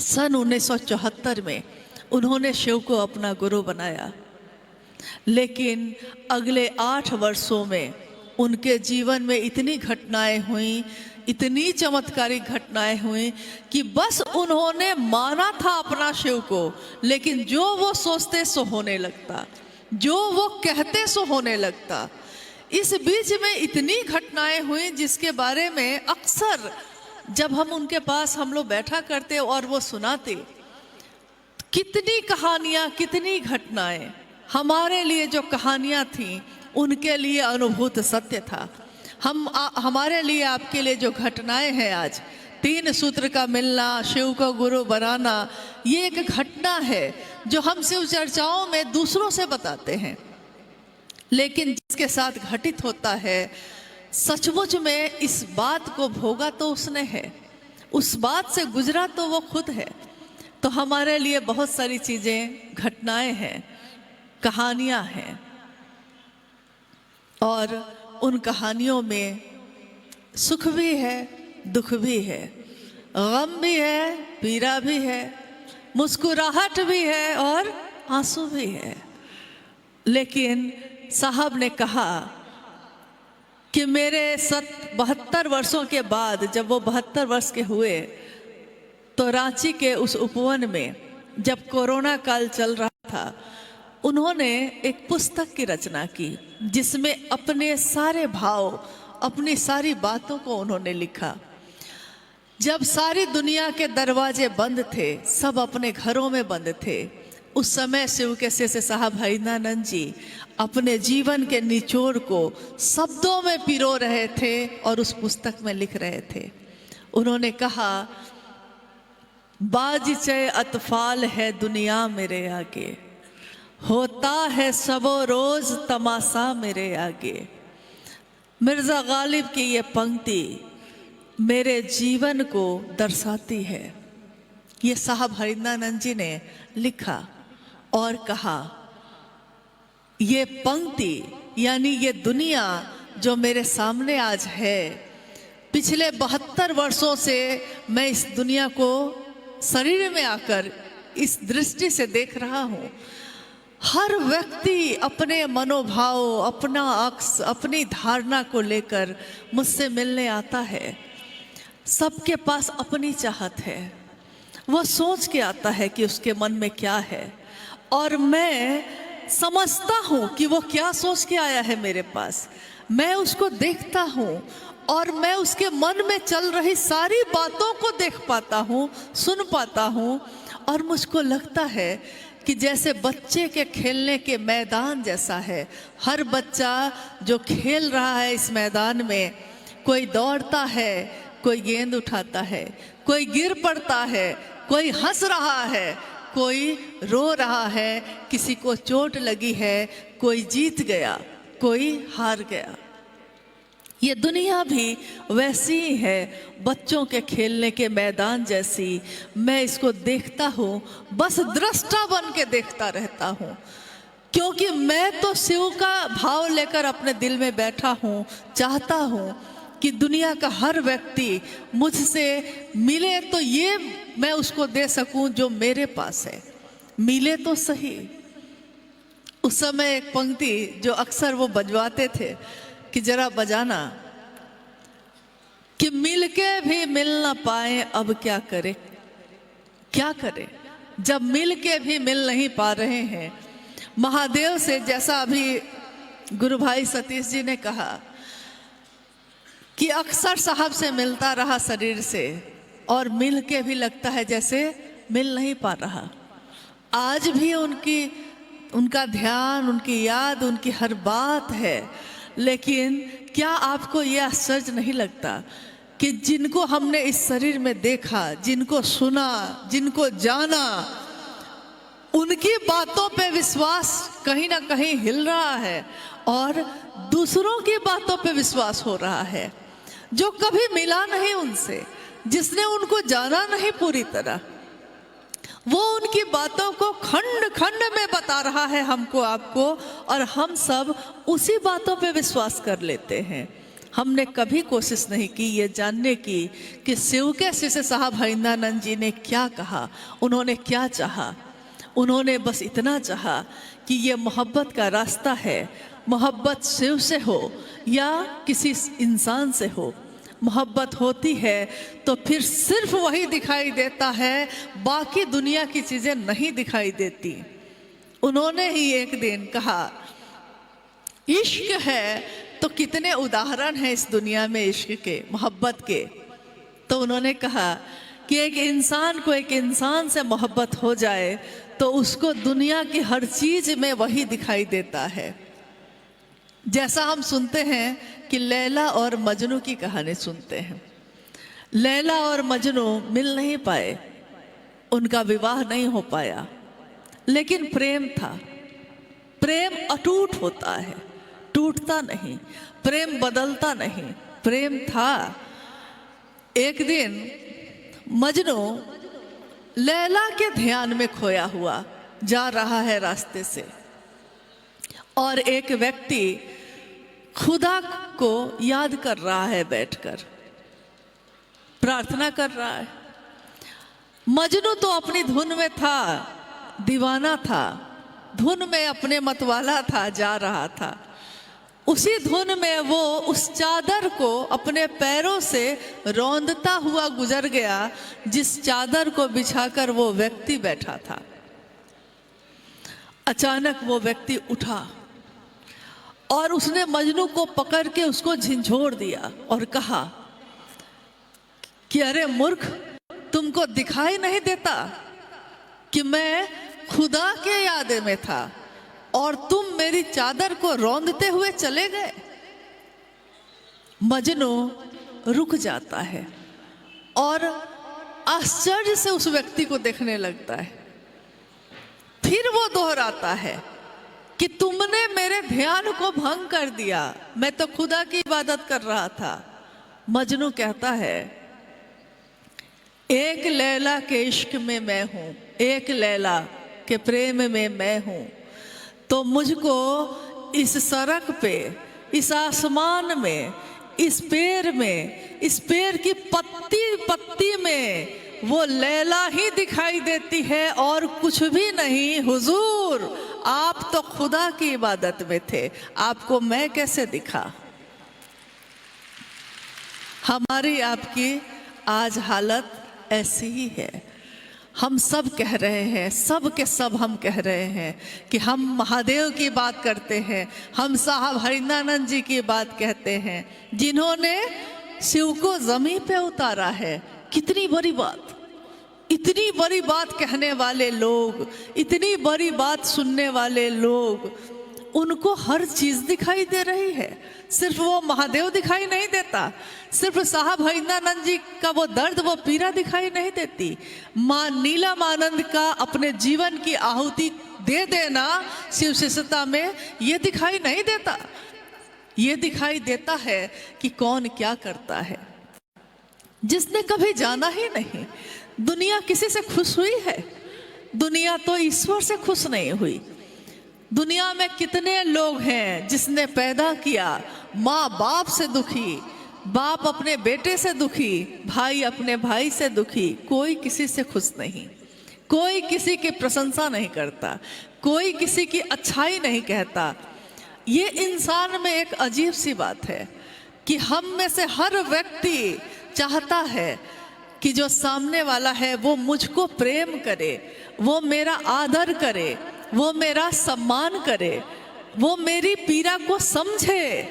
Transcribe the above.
सन 1974 में उन्होंने शिव को अपना गुरु बनाया, लेकिन अगले 8 वर्षों में उनके जीवन में इतनी घटनाएं हुई, इतनी चमत्कारिक घटनाएं हुई कि बस उन्होंने माना था अपना शिव को, लेकिन जो वो सोचते सो होने लगता, जो वो कहते सो होने लगता। इस बीच में इतनी घटनाएं हुई जिसके बारे में अक्सर जब हम उनके पास हम लोग बैठा करते और वो सुनाते, कितनी कहानियां, कितनी घटनाएं हमारे लिए जो कहानियां थीं उनके लिए अनुभूत सत्य था। हमारे लिए, आपके लिए जो घटनाएं हैं आज, 3 सूत्र का मिलना, शिव को गुरु बनाना, ये एक घटना है जो हम शिव चर्चाओं में दूसरों से बताते हैं, लेकिन जिसके साथ घटित होता है सचमुच में इस बात को भोगा तो उसने है, उस बात से गुजरा तो वो खुद है। तो हमारे लिए बहुत सारी चीज़ें, घटनाएं हैं, कहानियां हैं, और उन कहानियों में सुख भी है, दुख भी है, गम भी है, पीड़ा भी है, मुस्कुराहट भी है और आंसू भी है। लेकिन साहब ने कहा कि मेरे 72 वर्षों के बाद, जब वो 72 वर्ष के हुए, तो रांची के उस उपवन में जब कोरोना काल चल रहा था, उन्होंने एक पुस्तक की रचना की जिसमें अपने सारे भाव, अपनी सारी बातों को उन्होंने लिखा। जब सारी दुनिया के दरवाजे बंद थे, सब अपने घरों में बंद थे, उस समय शिव के से साहब हरिनानंद जी अपने जीवन के निचोड़ को शब्दों में पिरो रहे थे और उस पुस्तक में लिख रहे थे। उन्होंने कहा, बाजिचे अतफाल है दुनिया मेरे आगे, होता है सबो रोज तमाशा मेरे आगे। मिर्ज़ा गालिब की ये पंक्ति मेरे जीवन को दर्शाती है। ये साहब हरिनानंद जी ने लिखा और कहा, ये पंक्ति यानी ये दुनिया जो मेरे सामने आज है, पिछले 72 वर्षों से मैं इस दुनिया को शरीर में आकर इस दृष्टि से देख रहा हूँ। हर व्यक्ति अपने मनोभाव, अपना अक्स, अपनी धारणा को लेकर मुझसे मिलने आता है। सबके पास अपनी चाहत है, वो सोच के आता है कि उसके मन में क्या है, और मैं समझता हूँ कि वो क्या सोच के आया है मेरे पास। मैं उसको देखता हूँ और मैं उसके मन में चल रही सारी बातों को देख पाता हूँ, सुन पाता हूँ, और मुझको लगता है कि जैसे बच्चे के खेलने के मैदान जैसा है। हर बच्चा जो खेल रहा है इस मैदान में, कोई दौड़ता है, कोई गेंद उठाता है, कोई गिर पड़ता है, कोई हंस रहा है, कोई रो रहा है, किसी को चोट लगी है, कोई जीत गया, कोई हार गया। ये दुनिया भी वैसी ही है, बच्चों के खेलने के मैदान जैसी। मैं इसको देखता हूँ, बस दृष्टा बन के देखता रहता हूँ, क्योंकि मैं तो शिव का भाव लेकर अपने दिल में बैठा हूँ। चाहता हूँ कि दुनिया का हर व्यक्ति मुझसे मिले तो ये मैं उसको दे सकूं जो मेरे पास है, मिले तो सही। उस समय एक पंक्ति जो अक्सर वो बजवाते थे कि जरा बजाना, कि मिलके भी मिल ना पाए अब क्या करे, क्या करे जब मिलके भी मिल नहीं पा रहे हैं। महादेव से, जैसा अभी गुरु भाई सतीश जी ने कहा कि अक्सर साहब से मिलता रहा शरीर से, और मिल के भी लगता है जैसे मिल नहीं पा रहा। आज भी उनका ध्यान, उनकी याद, उनकी हर बात है। लेकिन क्या आपको यह आश्चर्य नहीं लगता कि जिनको हमने इस शरीर में देखा, जिनको सुना, जिनको जाना, उनकी बातों पे विश्वास कहीं ना कहीं हिल रहा है, और दूसरों की बातों पे विश्वास हो रहा है। जो कभी मिला नहीं उनसे, जिसने उनको जाना नहीं पूरी तरह, वो उनकी बातों को खंड खंड में बता रहा है हमको, आपको, और हम सब उसी बातों पे विश्वास कर लेते हैं। हमने कभी कोशिश नहीं की ये जानने की कि शिव के शिष्य साहब हरिंद्रानंद जी ने क्या कहा, उन्होंने क्या चाहा। उन्होंने बस इतना चाहा कि ये मोहब्बत का रास्ता है, मोहब्बत शिव से हो या किसी इंसान से हो, मोहब्बत होती है तो फिर सिर्फ वही दिखाई देता है, बाकी दुनिया की चीज़ें नहीं दिखाई देती। उन्होंने ही एक दिन कहा इश्क है तो कितने उदाहरण हैं इस दुनिया में इश्क के, मोहब्बत के। तो उन्होंने कहा कि एक इंसान को एक इंसान से मोहब्बत हो जाए तो उसको दुनिया की हर चीज़ में वही दिखाई देता है। जैसा हम सुनते हैं कि लैला और मजनू की कहानी सुनते हैं। लैला और मजनू मिल नहीं पाए, उनका विवाह नहीं हो पाया, लेकिन प्रेम था। प्रेम अटूट होता है, टूटता नहीं, प्रेम बदलता नहीं, प्रेम था। एक दिन मजनू लैला के ध्यान में खोया हुआ जा रहा है रास्ते से, और एक व्यक्ति खुदा को याद कर रहा है, बैठकर प्रार्थना कर रहा है। मजनू तो अपनी धुन में था, दीवाना था, धुन में अपने मतवाला था, जा रहा था। उसी धुन में वो उस चादर को अपने पैरों से रौंदता हुआ गुजर गया जिस चादर को बिछाकर वो व्यक्ति बैठा था। अचानक वो व्यक्ति उठा और उसने मजनू को पकड़ के उसको झिंझोड़ दिया और कहा कि अरे मूर्ख, तुमको दिखाई नहीं देता कि मैं खुदा के याद में था और तुम मेरी चादर को रौंदते हुए चले गए। मजनू रुक जाता है और आश्चर्य से उस व्यक्ति को देखने लगता है। फिर वो दोहराता है कि तुमने मेरे ध्यान को भंग कर दिया, मैं तो खुदा की इबादत कर रहा था। मजनू कहता है एक लैला के इश्क में मैं हूं, एक लैला के प्रेम में मैं हूं, तो मुझको इस सड़क पे, इस आसमान में, इस पेड़ में, इस पेड़ की पत्ती पत्ती में वो लैला ही दिखाई देती है और कुछ भी नहीं। हुजूर, आप तो खुदा की इबादत में थे, आपको मैं कैसे दिखा। हमारी आपकी आज हालत ऐसी ही है। हम सब कह रहे हैं, सब के सब हम कह रहे हैं कि हम महादेव की बात करते हैं, हम साहब हरिंद्रानंद जी की बात कहते हैं, जिन्होंने शिव को जमीन पे उतारा है। कितनी बड़ी बात, इतनी बड़ी बात कहने वाले लोग, इतनी बड़ी बात सुनने वाले लोग, उनको हर चीज दिखाई दे रही है, सिर्फ वो महादेव दिखाई नहीं देता, सिर्फ साहब हरिंद्रानंद जी का वो दर्द, वो पीड़ा दिखाई नहीं देती। माँ नीलम आनंद का अपने जीवन की आहुति दे देना शिव शिष्यता में, ये दिखाई नहीं देता। ये दिखाई देता है कि कौन क्या करता है। जिसने कभी जाना ही नहीं, दुनिया किसी से खुश हुई है? दुनिया तो ईश्वर से खुश नहीं हुई। दुनिया में कितने लोग हैं जिसने पैदा किया, माँ बाप से दुखी, बाप अपने बेटे से दुखी, भाई अपने भाई से दुखी, कोई किसी से खुश नहीं, कोई किसी की प्रशंसा नहीं करता, कोई किसी की अच्छाई नहीं कहता। ये इंसान में एक अजीब सी बात है कि हम में से हर व्यक्ति चाहता है कि जो सामने वाला है वो मुझको प्रेम करे, वो मेरा आदर करे, वो मेरा सम्मान करे, वो मेरी पीड़ा को समझे,